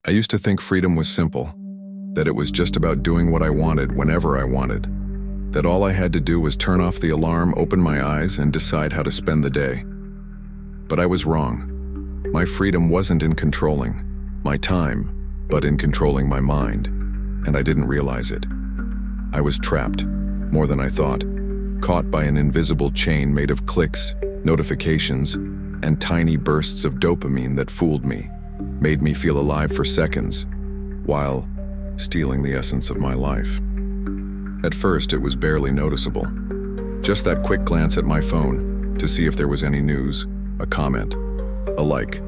I used to think freedom was simple, that it was just about doing what I wanted whenever I wanted, that all I had to do was turn off the alarm, open my eyes, and decide how to spend the day. But I was wrong. My freedom wasn't in controlling my time, but in controlling my mind, and I didn't realize it. I was trapped, more than I thought, caught by an invisible chain made of clicks, notifications, and tiny bursts of dopamine that fooled me, made me feel alive for seconds, while stealing the essence of my life. At first, it was barely noticeable. Just that quick glance at my phone to see if there was any news, a comment, a like.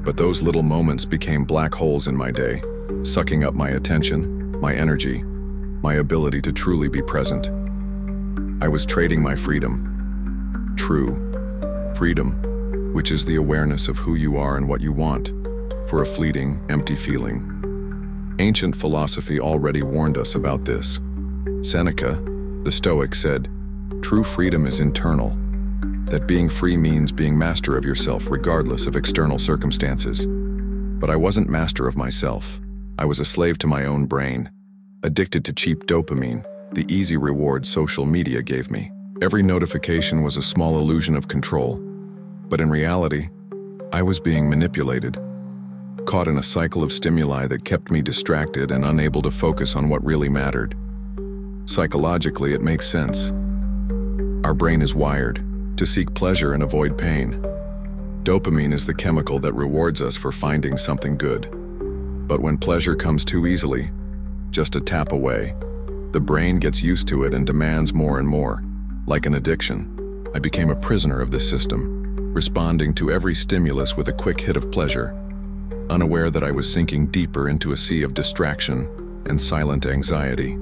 But those little moments became black holes in my day, sucking up my attention, my energy, my ability to truly be present. I was trading my freedom. True freedom, which is the awareness of who you are and what you want, for a fleeting, empty feeling. Ancient philosophy already warned us about this. Seneca, the Stoic, said, "True freedom is internal," that being free means being master of yourself regardless of external circumstances. But I wasn't master of myself. I was a slave to my own brain, addicted to cheap dopamine, the easy reward social media gave me. Every notification was a small illusion of control, but in reality, I was being manipulated, caught in a cycle of stimuli that kept me distracted and unable to focus on what really mattered. Psychologically, it makes sense. Our brain is wired to seek pleasure and avoid pain. Dopamine is the chemical that rewards us for finding something good. But when pleasure comes too easily, just a tap away, the brain gets used to it and demands more and more. Like an addiction, I became a prisoner of this system, responding to every stimulus with a quick hit of pleasure, unaware that I was sinking deeper into a sea of distraction and silent anxiety.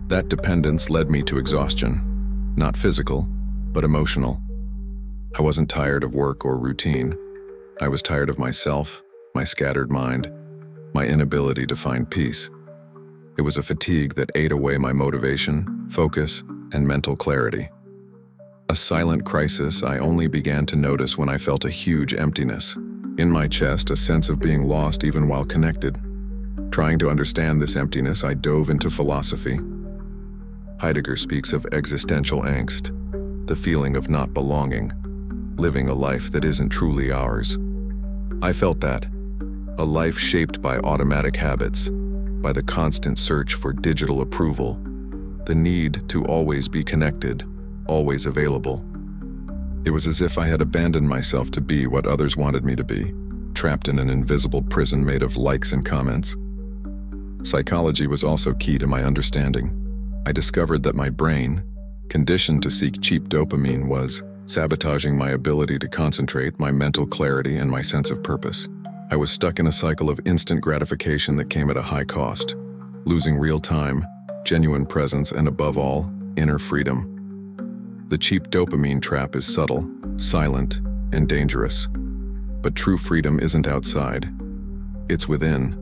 That dependence led me to exhaustion, not physical, but emotional. I wasn't tired of work or routine. I was tired of myself, my scattered mind, my inability to find peace. It was a fatigue that ate away my motivation, focus, and mental clarity. A silent crisis I only began to notice when I felt a huge emptiness. In my chest, a sense of being lost even while connected. Trying to understand this emptiness, I dove into philosophy. Heidegger speaks of existential angst, the feeling of not belonging, living a life that isn't truly ours. I felt that, a life shaped by automatic habits, by the constant search for digital approval, the need to always be connected, always available. It was as if I had abandoned myself to be what others wanted me to be, trapped in an invisible prison made of likes and comments. Psychology was also key to my understanding. I discovered that my brain, conditioned to seek cheap dopamine, was sabotaging my ability to concentrate, my mental clarity, and my sense of purpose. I was stuck in a cycle of instant gratification that came at a high cost, losing real time, genuine presence, and above all, inner freedom. The cheap dopamine trap is subtle, silent, and dangerous. But true freedom isn't outside. It's within.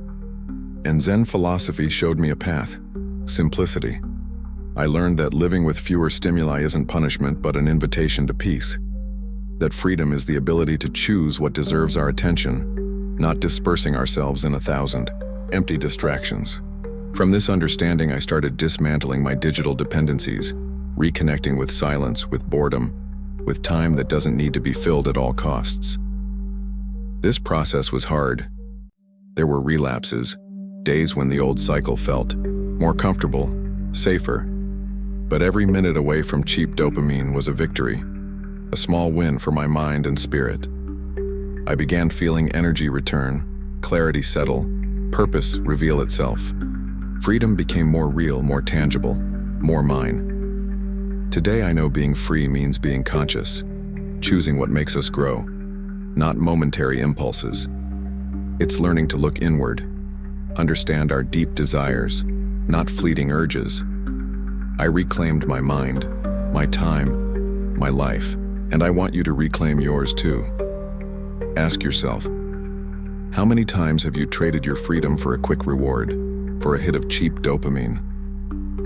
And Zen philosophy showed me a path: simplicity. I learned that living with fewer stimuli isn't punishment, but an invitation to peace. That freedom is the ability to choose what deserves our attention, not dispersing ourselves in 1,000 empty distractions. From this understanding, I started dismantling my digital dependencies, reconnecting with silence, with boredom, with time that doesn't need to be filled at all costs. This process was hard. There were relapses, days when the old cycle felt more comfortable, safer. But every minute away from cheap dopamine was a victory, a small win for my mind and spirit. I began feeling energy return, clarity settle, purpose reveal itself. Freedom became more real, more tangible, more mine. Today I know being free means being conscious, choosing what makes us grow, not momentary impulses. It's learning to look inward, understand our deep desires, not fleeting urges. I reclaimed my mind, my time, my life, and I want you to reclaim yours too. Ask yourself, how many times have you traded your freedom for a quick reward, for a hit of cheap dopamine?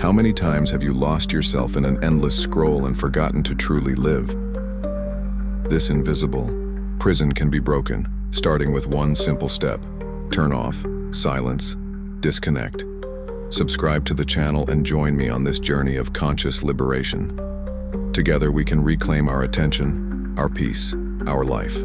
How many times have you lost yourself in an endless scroll and forgotten to truly live? This invisible prison can be broken, starting with one simple step: turn off, silence, disconnect. Subscribe to the channel and join me on this journey of conscious liberation. Together we can reclaim our attention, our peace, our life.